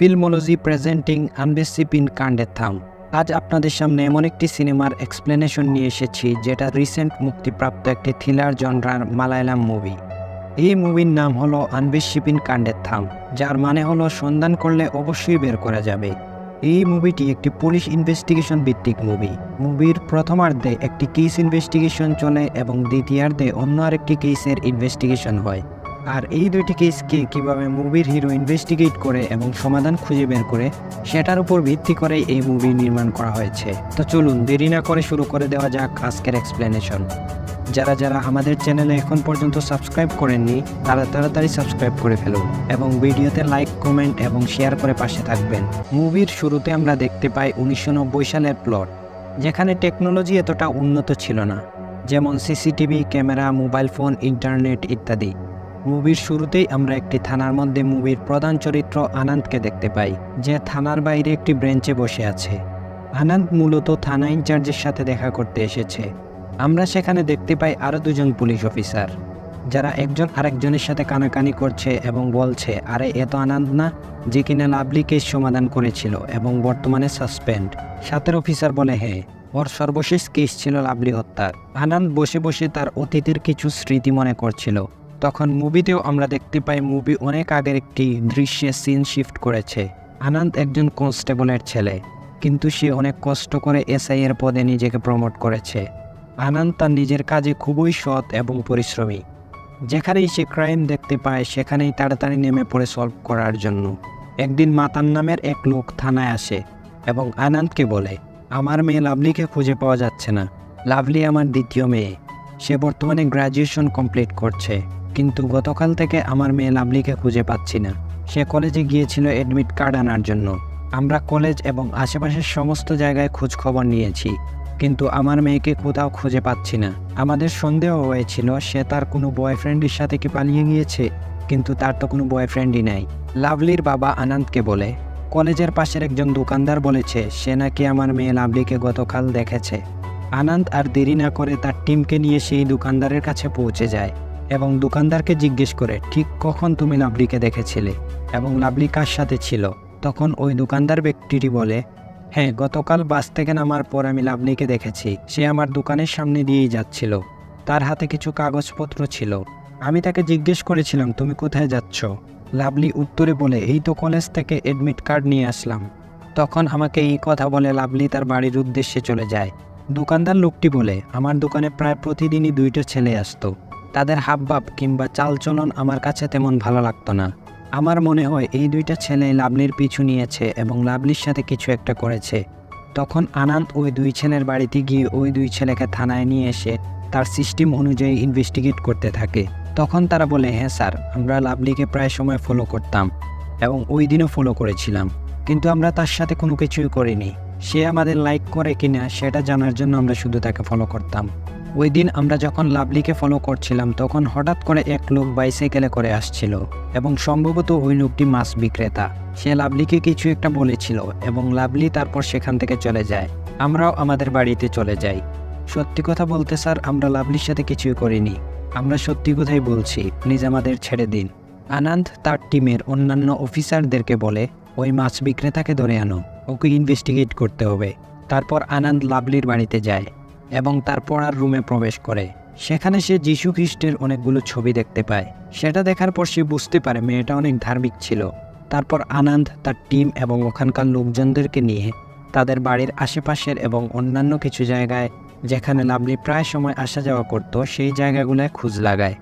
ফিল্মোলজি presenting আনবেসিপিন কাণ্ডের থাম। আজ আপনাদের সামনে এমন একটি সিনেমার এক্সপ্লেনেশন নিয়ে এসেছি যেটা রিসেন্ট মুক্তিপ্রাপ্ত একটি থ্রিলার জনরার মালায়ালাম মুভি। এই মুভির নাম হলো আনবেসিপিন কাণ্ডের থাম, যার মানে হলো সন্ধান করলে অবশ্যই বের করা যাবে। এই মুভিটি একটি পুলিশ ইনভেস্টিগেশন ভিত্তিক মুভি। মুভির প্রথমার্ধে একটি কেস ইনভেস্টিগেশন চলে এবং দ্বিতীয়ার্ধে অন্য আরেকটি কেসের ইনভেস্টিগেশন হয়। আর এই দুইটি কেসকে কীভাবে মুভির হিরো ইনভেস্টিগেট করে এবং সমাধান খুঁজে বের করে সেটার উপর ভিত্তি করে এই মুভি নির্মাণ করা হয়েছে। তো চলুন দেরি না করে শুরু করে দেওয়া যাক আজকের এক্সপ্লেনেশন। যারা যারা আমাদের চ্যানেলে এখন পর্যন্ত সাবস্ক্রাইব করেননি তারা তাড়াতাড়ি সাবস্ক্রাইব করে ফেলুন এবং ভিডিওতে লাইক, কমেন্ট এবং শেয়ার করে পাশে থাকবেন। মুভির শুরুতে আমরা দেখতে পাই 1990 সালের প্লট, যেখানে টেকনোলজি এতটা উন্নত ছিল না, যেমন CCTV camera, mobile phone, internet ইত্যাদি। মুভির শুরুতেই আমরা একটি থানার মধ্যে মুভির প্রধান চরিত্র আনন্দকে দেখতে পাই, যে থানার বাইরে একটি বেঞ্চে বসে আছে। আনন্দ মূলত থানা ইনচার্জের সাথে দেখা করতে এসেছে। আমরা সেখানে দেখতে পাই আরও দুজন পুলিশ অফিসার, যারা একজন আরেকজনের সাথে কানাকানি করছে এবং বলছে, আরে এ তো আনন্দ না, যে কিনা লাভলি কেস সমাধান করেছিল এবং বর্তমানে সাসপেন্ড। সাথের অফিসার বলে, হ্যাঁ, ওর সর্বশেষ কেস ছিল লাভলি হত্যার। আনন্দ বসে বসে তার অতীতের কিছু স্মৃতি মনে করছিল। তখন মুভিতেও আমরা দেখতে পাই মুভি অনেক আগের একটি দৃশ্যে সিন শিফট করেছে। আনন্দ একজন কনস্টেবলের ছেলে, কিন্তু সে অনেক কষ্ট করে এসআই এর পদে নিজেকে প্রমোট করেছে। আনন্দ তার নিজের কাজে খুবই সৎ এবং পরিশ্রমী। যেখানেই সে ক্রাইম দেখতে পায় সেখানেই তাড়াতাড়ি নেমে পড়ে সলভ করার জন্য। একদিন মাতান নামের এক লোক থানায় আসে এবং আনন্দকে বলে, আমার মেয়ে লাভলিকে খুঁজে পাওয়া যাচ্ছে না। লাভলি আমার দ্বিতীয় মেয়ে, সে বর্তমানে গ্র্যাজুয়েশন কমপ্লিট করছে, কিন্তু গতকাল থেকে আমার মেয়ে লাভলিকে খুঁজে পাচ্ছি না। সে কলেজে গিয়েছিল অ্যাডমিট কার্ড আনার জন্য। আমরা কলেজ এবং আশেপাশের সমস্ত জায়গায় খোঁজ খবর নিয়েছি, কিন্তু আমার মেয়েকে কোথাও খুঁজে পাচ্ছি না। আমাদের সন্দেহ হয়েছিল সে তার কোনো বয়ফ্রেন্ডের সাথে কি পালিয়ে গিয়েছে, কিন্তু তার তো কোনো বয়ফ্রেন্ডই নাই। লাভলির বাবা আনন্দকে বলে, কলেজের পাশের একজন দোকানদার বলেছে সে নাকি আমার মেয়ে লাভলিকে গতকাল দেখেছে। আনন্দ আর দেরি না করে তার টিমকে নিয়ে সেই দোকানদারের কাছে পৌঁছে যায় এবং দোকানদারকে জিজ্ঞেস করে, ঠিক কখন তুমি লাভলিকে দেখেছিলে এবং লাভলি কার সাথে ছিল? তখন ওই দোকানদার ব্যক্তিটি বলে, হ্যাঁ, গতকাল বাস থেকে নামার পর আমি লাভলিকে দেখেছি। সে আমার দোকানের সামনে দিয়েই যাচ্ছিল, তার হাতে কিছু কাগজপত্র ছিল। আমি তাকে জিজ্ঞেস করেছিলাম, তুমি কোথায় যাচ্ছ? লাভলি উত্তরে বলে, এই তো কলেজ থেকে অ্যাডমিট কার্ড নিয়ে আসলাম। তখন আমাকে এই কথা বলে লাভলি তার বাড়ির উদ্দেশ্যে চলে যায়। দোকানদার লোকটি বলে, আমার দোকানে প্রায় প্রতিদিনই দুইটা ছেলে আসতো। তাদের হাবভাব কিংবা চালচলন আমার কাছে তেমন ভালো লাগতো না। আমার মনে হয় এই দুইটা ছেলে লাভলির পিছু নিয়েছে এবং লাভলির সাথে কিছু একটা করেছে। তখন আনন্দ ওই দুই ছেলের বাড়িতে গিয়ে ওই দুই ছেলেকে থানায় নিয়ে এসে তার সিস্টেম অনুযায়ী ইনভেস্টিগেট করতে থাকে। তখন তারা বলে, হ্যাঁ স্যার, আমরা লাভলিকে প্রায় সময় ফলো করতাম এবং ওই দিনও ফলো করেছিলাম, কিন্তু আমরা তার সাথে কোনো কিছুই করিনি। সে আমাদের লাইক করে কিনা সেটা জানার জন্য আমরা শুধু তাকে ফলো করতাম। ওই দিন আমরা যখন লাভলিকে ফলো করছিলাম তখন হঠাৎ করে এক লোক বাইসাইকেলে করে আসছিল এবং সম্ভবত ওই লোকটি মাছ বিক্রেতা। সে লাভলিকে কিছু একটা বলেছিল এবং লাভলি তারপর সেখান থেকে চলে যায়। আমরাও আমাদের বাড়িতে চলে যাই। সত্যি কথা বলতে স্যার, আমরা লাভলির সাথে কিছুই করিনি। আমরা সত্যি কথাই বলছি, প্লিজ আমাদের ছেড়ে দিন। আনন্দ তার টিমের অন্যান্য অফিসারদেরকে বলে, ওই মাছ বিক্রেতাকে ধরে আনো, ওকে ইনভেস্টিগেট করতে হবে। তারপর আনন্দ লাভলির বাড়িতে যায় এবং তার পড়ার রুমে প্রবেশ করে। সেখানে সে যীশু খ্রিস্টের অনেকগুলো ছবি দেখতে পায়। সেটা দেখার পর সে বুঝতে পারে মেয়েটা অনেক ধার্মিক ছিল। তারপর আনন্দ তার টিম এবং ওখানকার লোকজনদেরকে নিয়ে তাদের বাড়ির আশেপাশের এবং অন্যান্য কিছু জায়গায় যেখানে লাভলি প্রায় সময় আসা যাওয়া করত সেই জায়গাগুলোয় খোঁজ লাগায়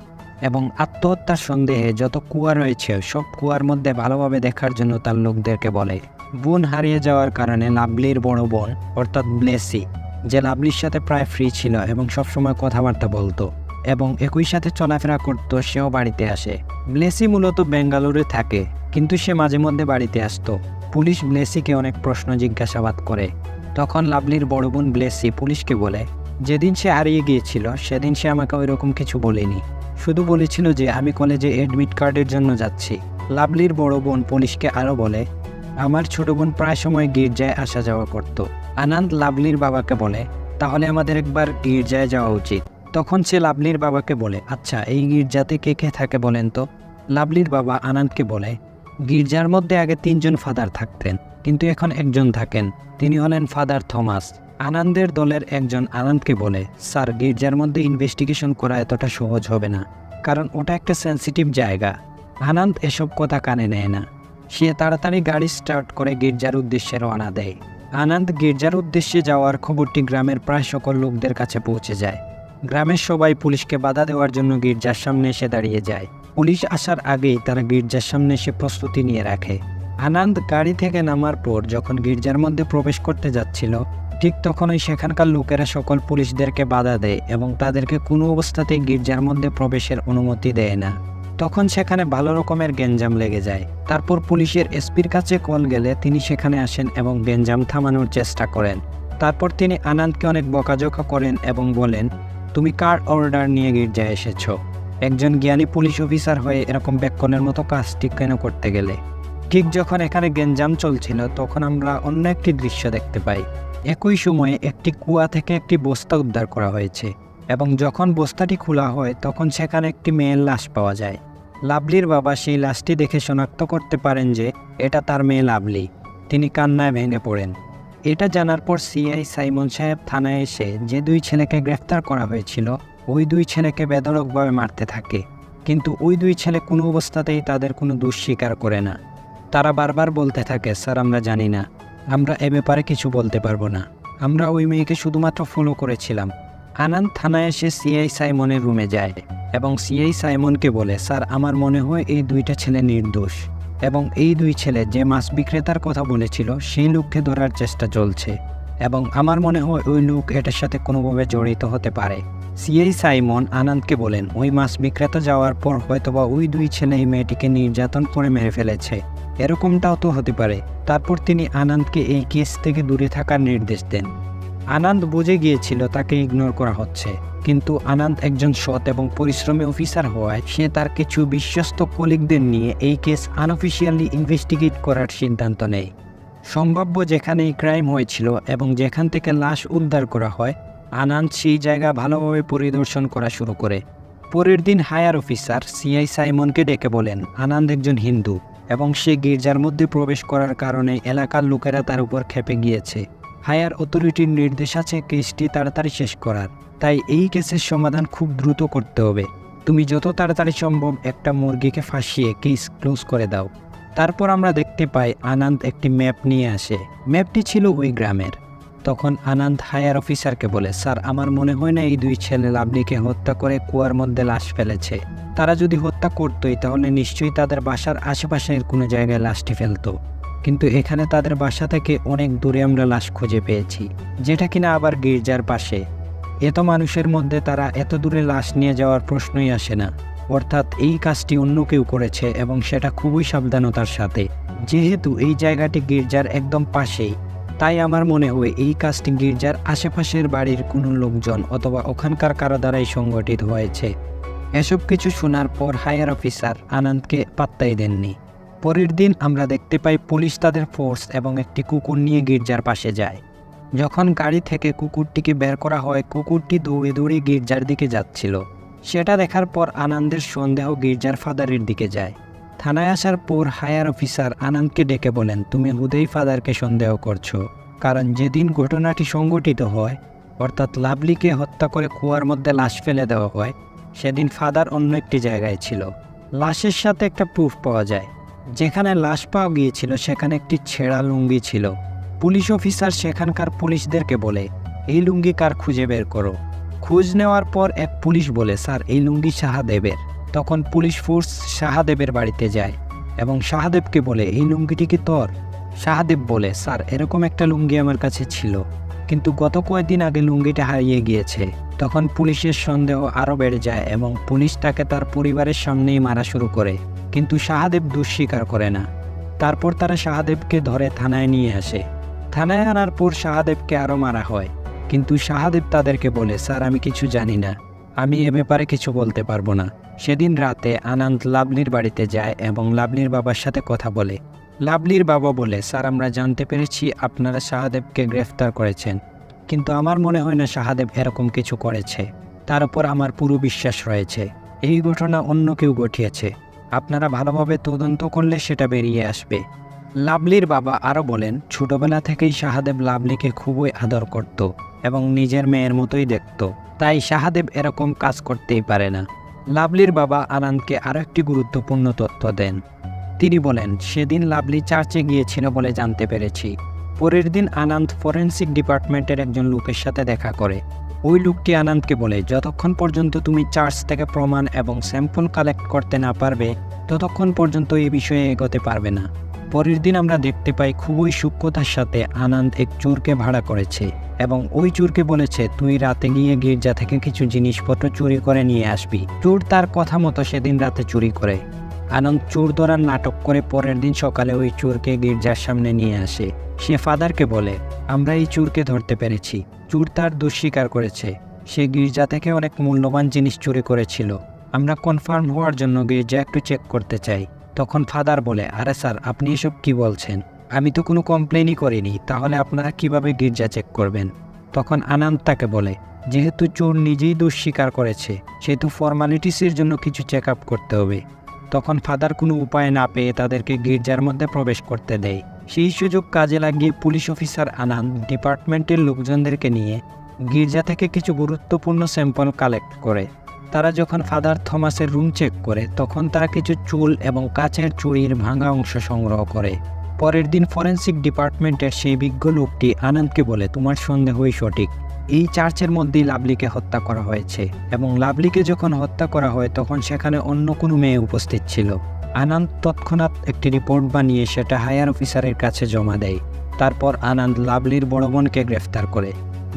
এবং আত্মহত্যার সন্দেহে যত কুয়া রয়েছে সব কুয়ার মধ্যে ভালোভাবে দেখার জন্য তার লোকদেরকে বলে। বোন হারিয়ে যাওয়ার কারণে লাভলির বড় বোন অর্থাৎ ব্লেসি, যে লাভলির সাথে প্রায় ফ্রি ছিল এবং সবসময় কথাবার্তা বলতো এবং একই সাথে চলাফেরা করতো, সেও বাড়িতে আসে। ব্লেসি মূলত বেঙ্গালুরু থাকে, কিন্তু সে মাঝে মধ্যে বাড়িতে আসতো। পুলিশ ব্লেসিকে অনেক প্রশ্ন জিজ্ঞাসাবাদ করে। তখন লাভলির বড় বোন ব্লেসি পুলিশকে বলে, যেদিন সে হারিয়ে গিয়েছিল সেদিন সে আমাকে ওই রকম কিছু বলেনি, শুধু বলেছিল যে আমি কলেজে অ্যাডমিট কার্ডের জন্য যাচ্ছি। লাভলির বড় বোন পুলিশকে আরও বলে, আমার ছোট বোন প্রায় সময় গির্জায় আসা যাওয়া করত। আনন্দ লাভলির বাবাকে বলে, তাহলে আমাদের একবার গির্জায় যাওয়া উচিত। তখন সে লাভলির বাবাকে বলে, আচ্ছা এই গির্জাতে কে কে থাকে বলেন তো? লাভলির বাবা আনন্দকে বলে, গির্জার মধ্যে আগে 3 জন ফাদার থাকতেন, কিন্তু এখন একজন থাকেন। তিনি হলেন ফাদার থমাস। আনন্দের দলের একজন আনন্দকে বলে, স্যার, গির্জার মধ্যে ইনভেস্টিগেশন করা এতটা সহজ হবে না, কারণ ওটা একটা সেন্সিটিভ জায়গা। আনন্দ এসব কথা কানে নেয় না। সে তাড়াতাড়ি গাড়ি স্টার্ট করে গির্জার উদ্দেশ্যে রওনা দেয়। আনন্দ গির্জার উদ্দেশ্যে যাওয়ার খবরটি গ্রামের প্রায় সকল লোকদের কাছে পৌঁছে যায়। গ্রামের সবাই পুলিশকে বাধা দেওয়ার জন্য গির্জার সামনে এসে দাঁড়িয়ে যায়। পুলিশ আসার আগেই তারা গির্জার সামনে এসে প্রস্তুতি নিয়ে রাখে। আনন্দ গাড়ি থেকে নামার পর যখন গির্জার মধ্যে প্রবেশ করতে যাচ্ছিল, ঠিক তখনই সেখানকার লোকেরা সকল পুলিশদেরকে বাধা দেয় এবং তাদেরকে কোনো অবস্থাতেই গির্জার মধ্যে প্রবেশের অনুমতি দেয় না। তখন সেখানে ভালো রকমের গ্যাঞ্জাম লেগে যায়। তারপর পুলিশের এসপির কাছে কল গেলে তিনি সেখানে আসেন এবং গ্যাঞ্জাম থামানোর চেষ্টা করেন। তারপর তিনি আনন্দকে অনেক বকাঝকা করেন এবং বলেন, তুমি কার অর্ডার নিয়ে গির্জায় এসেছ? একজন জ্ঞানী পুলিশ অফিসার হয়ে এরকম বেক্ষণের মতো কাজটি কেন করতে গেলে? ঠিক যখন এখানে গ্যাঞ্জাম চলছিল তখন আমরা অন্য একটি দৃশ্য দেখতে পাই। একই সময়ে একটি কুয়া থেকে একটি বস্তা উদ্ধার করা হয়েছে এবং যখন বস্তাটি খোলা হয় তখন সেখানে একটি মেয়ের লাশ পাওয়া যায়। লাভলির বাবা সেই লাশটি দেখে শনাক্ত করতে পারেন যে এটা তার মেয়ে লাভলি। তিনি কান্নায় ভেঙে পড়েন। এটা জানার পর সিআই সাইমন সাহেব থানায় এসে যে 2 ছেলেকে গ্রেফতার করা হয়েছিল ওই 2 ছেলেকে বেধড়কভাবে মারতে থাকে, কিন্তু ওই 2 ছেলে কোনো অবস্থাতেই তাদের কোনো দোষ স্বীকার করে না। তারা বারবার বলতে থাকে, স্যার, আমরা জানি না, আমরা এ ব্যাপারে কিছু বলতে পারবো না, আমরা ওই মেয়েকে শুধুমাত্র ফলো করেছিলাম। আনন্দ থানায় এসে সিআই সাইমনের রুমে যায় এবং সিআই সাইমনকে বলে, স্যার, আমার মনে হয় এই 2টা ছেলে নির্দোষ এবং এই 2 ছেলে যে মাছ বিক্রেতার কথা বলেছিল সেই লোককে ধরার চেষ্টা চলছে এবং আমার মনে হয় ওই লোক এটার সাথে কোনোভাবে জড়িত হতে পারে। সিআই সাইমন আনন্দকে বলেন, ওই মাছ বিক্রেতা যাওয়ার পর হয়তোবা ওই 2 ছেলে এই মেয়েটিকে নির্যাতন করে মেরে ফেলেছে, এরকমটাও তো হতে পারে। তারপর তিনি আনন্দকে এই কেস থেকে দূরে থাকার নির্দেশ দেন। আনন্দ বুঝে গিয়েছিল তাকে ইগনোর করা হচ্ছে, কিন্তু আনন্দ একজন সৎ এবং পরিশ্রমী অফিসার হওয়ায় সে তার কিছু বিশ্বস্ত কলিগদের নিয়ে এই কেস আনঅফিসিয়ালি ইনভেস্টিগেট করার সিদ্ধান্ত নেয়। সম্ভাব্য যেখানে এই ক্রাইম হয়েছিল এবং যেখান থেকে লাশ উদ্ধার করা হয়, আনন্দ সেই জায়গা ভালোভাবে পরিদর্শন করা শুরু করে। পরের দিন হায়ার অফিসার সিআই সাইমনকে ডেকে বলেন, আনন্দ একজন হিন্দু এবং সে গির্জার মধ্যে প্রবেশ করার কারণে এলাকার লোকেরা তার উপর ক্ষেপে গিয়েছে। হায়ার অথরিটির নির্দেশ আছে কেসটি তাড়াতাড়ি শেষ করার, তাই এই কেসের সমাধান খুব দ্রুত করতে হবে। তুমি যত তাড়াতাড়ি সম্ভব একটা মুরগিকে ফাঁসিয়ে কেস ক্লোজ করে দাও। তারপর আমরা দেখতে পাই আনন্দ একটি ম্যাপ নিয়ে আসে। ম্যাপটি ছিল ওই গ্রামের। তখন আনন্দ হায়ার অফিসারকে বলে, স্যার, আমার মনে হয় না এই 2 ছেলে লাভলিকে হত্যা করে কুয়ার মধ্যে লাশ ফেলেছে। তারা যদি হত্যা করতোই তাহলে নিশ্চয়ই তাদের বাসার আশেপাশের কোনো জায়গায় লাশটি ফেলতো, কিন্তু এখানে তাদের বাসা থেকে অনেক দূরে আমরা লাশ খুঁজে পেয়েছি, যেটা কিনা আবার গির্জার পাশে। এত মানুষের মধ্যে তারা এত দূরে লাশ নিয়ে যাওয়ার প্রশ্নই আসে না। অর্থাৎ এই কাজটি অন্য কেউ করেছে এবং সেটা খুবই সাবধানতার সাথে। যেহেতু এই জায়গাটি গির্জার একদম পাশেই, তাই আমার মনে হয় এই কাজটি গির্জার আশেপাশের বাড়ির কোনো লোকজন অথবা ওখানকার কারো দ্বারাই সংগঠিত হয়েছে। এসব কিছু শোনার পর হায়ার অফিসার আনন্দকে পাত্তাই দেননি। পরের দিন আমরা দেখতে পাই পুলিশ তাদের ফোর্স এবং একটি কুকুর নিয়ে গির্জার পাশে যায়। যখন গাড়ি থেকে কুকুরটিকে বের করা হয়, কুকুরটি দৌড়ে দৌড়ে গির্জার দিকে যাচ্ছিল। সেটা দেখার পর আনন্দের সন্দেহ গির্জার ফাদারের দিকে যায়। থানায় আসার পর হায়ার অফিসার আনন্দকে ডেকে বলেন, তুমি হুদেই ফাদারকে সন্দেহ করছো, কারণ যেদিন ঘটনাটি সংঘটিত হয়, অর্থাৎ লাভলিকে হত্যা করে কুয়ার মধ্যে লাশ ফেলে দেওয়া হয়, সেদিন ফাদার অন্য একটি জায়গায় ছিল। লাশের সাথে একটা প্রুফ পাওয়া যায়। যেখানে লাশ পাওয়া গিয়েছিল সেখানে একটি ছেঁড়া লুঙ্গি ছিল। পুলিশ অফিসার সেখানকার পুলিশদেরকে বলে, এই লুঙ্গি কার খুঁজে বের করো। খোঁজ নেওয়ার পর এক পুলিশ বলে, স্যার, এই লুঙ্গি শাহদেবের। তখন পুলিশ ফোর্স শাহদেবের বাড়িতে যায় এবং শাহদেবকে বলে, এই লুঙ্গিটি কি তোর? শাহদেব বলে, স্যার, এরকম একটা লুঙ্গি আমার কাছে ছিল, কিন্তু গত কয়েকদিন আগে লুঙ্গিটা হারিয়ে গিয়েছে। তখন পুলিশের সন্দেহ আরও বেড়ে যায় এবং পুলিশ তাকে তার পরিবারের সামনেই মারা শুরু করে, কিন্তু শাহদেব দোষ স্বীকার করে না। তারপর তারা শাহদেবকে ধরে থানায় নিয়ে আসে। থানায় আনার পর শাহদেবকে আরও মারা হয়, কিন্তু শাহদেব তাদেরকে বলে, স্যার, আমি কিছু জানি না, আমি এ ব্যাপারে কিছু বলতে পারবো না। সেদিন রাতে আনন্দ লাভলির বাড়িতে যায় এবং লাভলির বাবার সাথে কথা বলে। লাভলির বাবা বলে, স্যার, আমরা জানতে পেরেছি আপনারা শাহদেবকে গ্রেফতার করেছেন, কিন্তু আমার মনে হয় না শাহদেব এরকম কিছু করেছে। তার উপর আমার পুরো বিশ্বাস রয়েছে এই ঘটনা অন্য কেউ ঘটিয়েছে। আপনারা ভালোভাবে তদন্ত করলে সেটা বেরিয়ে আসবে। লাভলির বাবা আরও বলেন, ছোটবেলা থেকেই শাহাদেব লাভলিকে খুবই আদর করত এবং নিজের মেয়ের মতোই দেখত, তাই শাহাদেব এরকম কাজ করতেই পারে না। লাভলির বাবা আনন্দকে আরও একটি গুরুত্বপূর্ণ তথ্য দেন। তিনি বলেন, সেদিন লাভলি চার্চে গিয়েছিল বলে জানতে পেরেছি। পরের দিন আনন্দ ফরেনসিক ডিপার্টমেন্টের একজন লোকের সাথে দেখা করে। ওই লোকটি আনন্দকে বলে, যতক্ষণ পর্যন্ত তুমি চার্চ থেকে প্রমাণ এবং স্যাম্পল কালেক্ট করতে না পারবে ততক্ষণ পর্যন্ত এই বিষয়ে এগোতে পারবে না। পরের দিন আমরা দেখতে পাই খুবই সূক্ষ্মতার সাথে আনন্দ এক চোরকে ভাড়া করেছে এবং ওই চোরকে বলেছে, তুই রাতে গিয়ে গির্জা থেকে কিছু জিনিসপত্র চুরি করে নিয়ে আসবি। চোর তার কথা মতো সেদিন রাতে চুরি করে। আনন্দ চোর ধরার নাটক করে পরের দিন সকালে ওই চোরকে গির্জার সামনে নিয়ে আসে। সে ফাদারকে বলে, আমরা এই চোরকে ধরতে পেরেছি। চোর তার দোষ স্বীকার করেছে। সে গির্জা থেকে অনেক মূল্যবান জিনিস চুরি করেছিল। আমরা কনফার্ম হওয়ার জন্য গির্জা একটু চেক করতে চাই। তখন ফাদার বলে, আরে স্যার, আপনি এসব কি বলছেন? আমি তো কোনো কমপ্লেনই করিনি, তাহলে আপনারা কিভাবে গির্জা চেক করবেন? তখন আনন্দ তাকে বলে, যেহেতু চোর নিজেই দোষ স্বীকার করেছে সেহেতু ফর্মালিটিসের জন্য কিছু চেক আপ করতে হবে। তখন ফাদার কোনো উপায় না পেয়ে তাদেরকে গির্জার মধ্যে প্রবেশ করতে দেয়। সেই সুযোগ কাজে লাগিয়ে পুলিশ অফিসার আনন্দ ডিপার্টমেন্টের লোকজনদেরকে নিয়ে গির্জা থেকে কিছু গুরুত্বপূর্ণ স্যাম্পল কালেক্ট করে। তারা যখন ফাদার থমাসের রুম চেক করে তখন তারা কিছু চুল এবং কাচের চুড়ির ভাঙা অংশ সংগ্রহ করে। পরের দিন ফরেনসিক ডিপার্টমেন্টের সেই বিজ্ঞ লোকটি আনন্দকে বলে, তোমার সন্দেহই সঠিক। এই চার্চের মধ্যেই লাভলিকে হত্যা করা হয়েছে এবং লাভলিকে যখন হত্যা করা হয় তখন সেখানে অন্য কোনো মেয়ে উপস্থিত ছিল। আনন্দ তৎক্ষণাৎ একটি রিপোর্ট বানিয়ে সেটা হায়ার অফিসারের কাছে জমা দেয়। তারপর আনন্দ লাভলির বড় বোনকে গ্রেফতার করে।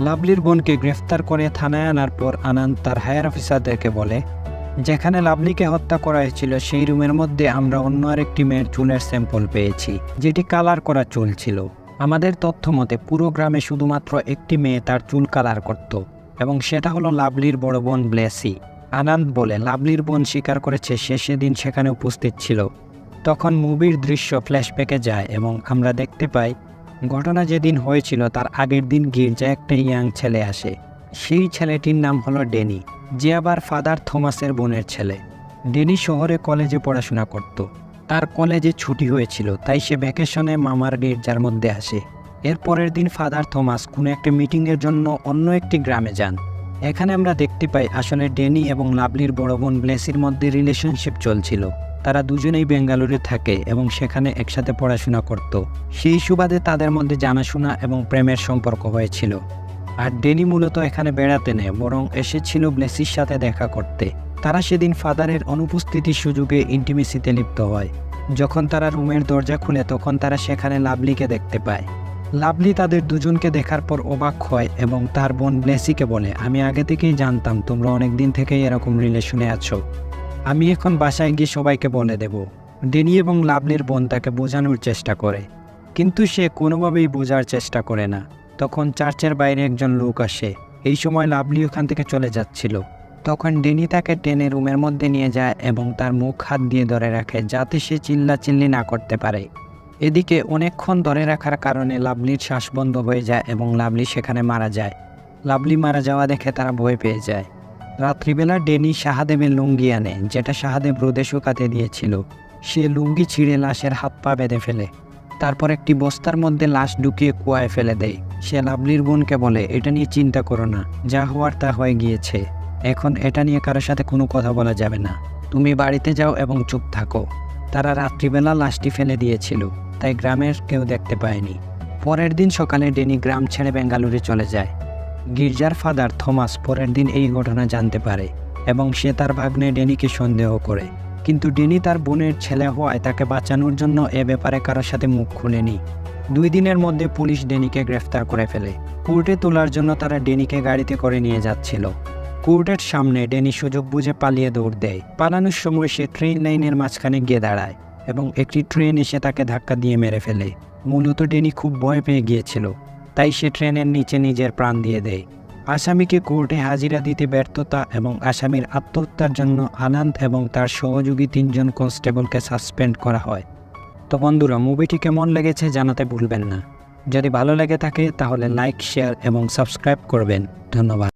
লাভলির বোনকে গ্রেফতার করে থানায় আনার পর আনন্দ তার হায়ার অফিসারদেরকে বলে, যেখানে লাভলিকে হত্যা করা হয়েছিল সেই রুমের মধ্যে আমরা অন্য আরেকটি মেয়ের চুলের স্যাম্পল পেয়েছি, যেটি কালার করা চুল ছিল। আমাদের তথ্য মতে পুরো গ্রামে শুধুমাত্র একটি মেয়ে তার চুল কালার করত এবং সেটা হলো লাভলির বড় বোন ব্লেসি। আনন্দ বলে, লাভলির বোন স্বীকার করেছে সে সেদিন সেখানে উপস্থিত ছিল। তখন মুভির দৃশ্য ফ্ল্যাশব্যাকে যায় এবং আমরা দেখতে পাই ঘটনা যেদিন হয়েছিল তার আগের দিন গির্জায় একটা ইয়াং ছেলে আসে। সেই ছেলেটির নাম হলো ডেনি, যে আবার ফাদার থমাসের বোনের ছেলে। ডেনি শহরে কলেজে পড়াশোনা করত। তার কলেজে ছুটি হয়েছিল, তাই সে ভ্যাকেশনে মামার গির্জার মধ্যে আসে। এর পরের দিন ফাদার থমাস কোনো একটা মিটিংয়ের জন্য অন্য একটি গ্রামে যান। এখানে আমরা দেখতে পাই আসলে ডেনি এবং লাভলির বড় বোন ব্লেসির মধ্যে রিলেশনশিপ চলছিল। তারা দুজনেই বেঙ্গালুরু থাকে এবং সেখানে একসাথে পড়াশোনা করত। সেই সুবাদে তাদের মধ্যে জানাশোনা এবং প্রেমের সম্পর্ক হয়েছিল। আর ডেনি মূলত এখানে বেড়াতে নেই, বরং এসেছিল ব্লেসির সাথে দেখা করতে। তারা সেদিন ফাদারের অনুপস্থিতির সুযোগে ইন্টিমেসিতে লিপ্ত হয়। যখন তারা রুমের দরজা খুলে তখন তারা সেখানে লাভলিকে দেখতে পায়। লাভলি তাদের দুজনকে দেখার পর অবাক হয় এবং তার বোন ব্লেসিকে বলে, আমি আগে থেকেই জানতাম তোমরা অনেক দিন থেকেই এরকম রিলেশনে আছো। আমি এখন বাসায় গিয়ে সবাইকে বলে দেব। ডেনি এবং লাভলির বোন তাকে বোঝানোর চেষ্টা করে, কিন্তু সে কোনোভাবেই বোঝার চেষ্টা করে না। তখন চার্চের বাইরে একজন লোক আসে। এই সময় লাভলি ওখান থেকে চলে যাচ্ছিল। তখন ডেনি তাকে টেনে রুমের মধ্যে নিয়ে যায় এবং তার মুখ হাত দিয়ে ধরে রাখে যাতে সে চিল্লাচিল্লি না করতে পারে। এদিকে অনেকক্ষণ ধরে রাখার কারণে লাভলির শ্বাস বন্ধ হয়ে যায় এবং লাভলি সেখানে মারা যায়। লাভলি মারা যাওয়া দেখে তারা ভয় পেয়ে যায়। রাত্রিবেলা ডেনি শাহাদেবের লুঙ্গি আনে, যেটা শাহাদেব রোদে শুকাতে দিয়েছিল। সে লুঙ্গি ছিঁড়ে লাশের হাত পা বেঁধে ফেলে। তারপর একটি বস্তার মধ্যে লাশ ঢুকিয়ে কুয়ায় ফেলে দেয়। সে লাভলির বোনকে বলে, এটা নিয়ে চিন্তা করো না, যা হওয়ার তা হয়ে গিয়েছে। এখন এটা নিয়ে কারোর সাথে কোনো কথা বলা যাবে না। তুমি বাড়িতে যাও এবং চুপ থাকো। তারা রাত্রিবেলা লাশটি ফেলে দিয়েছিল, তাই গ্রামের কেউ দেখতে পায়নি। পরের দিন সকালে ডেনি গ্রাম ছেড়ে বেঙ্গালুরু চলে যায়। গির্জার ফাদার থমাস পরের দিন এই ঘটনা জানতে পারে এবং সে তার ভাগ্নে ডেনিকে সন্দেহ করে, কিন্তু ডেনি তার বোনের ছেলে হওয়ায় তাকে বাঁচানোর জন্য এ ব্যাপারে কারোর সাথে মুখ খুলেনি। 2 দিনের মধ্যে পুলিশ ডেনিকে গ্রেফতার করে ফেলে। কোর্টে তোলার জন্য তারা ডেনিকে গাড়িতে করে নিয়ে যাচ্ছিল। কোর্টের সামনে ডেনি সুযোগ বুঝে পালিয়ে দৌড় দেয়। পালানোর সময় সে ট্রেন লাইনের মাঝখানে গিয়ে দাঁড়ায় এবং একটি ট্রেন এসে তাকে ধাক্কা দিয়ে মেরে ফেলে। মূলত ডেনি খুব ভয় পেয়ে গিয়েছিল, তাই সে ট্রেনের নিচে নিজের প্রাণ দিয়ে দেয়। আসামিকে কোর্টে হাজিরা দিতে ব্যর্থতা এবং আসামির আত্মহত্যার জন্য আনন্দ এবং তার সহযোগী 3 জন কনস্টেবলকে সাসপেন্ড করা হয়। তো বন্ধুরা, মুভিটি কেমন লেগেছে জানাতে ভুলবেন না। যদি ভালো লেগে থাকে তাহলে লাইক, শেয়ার এবং সাবস্ক্রাইব করবেন। ধন্যবাদ।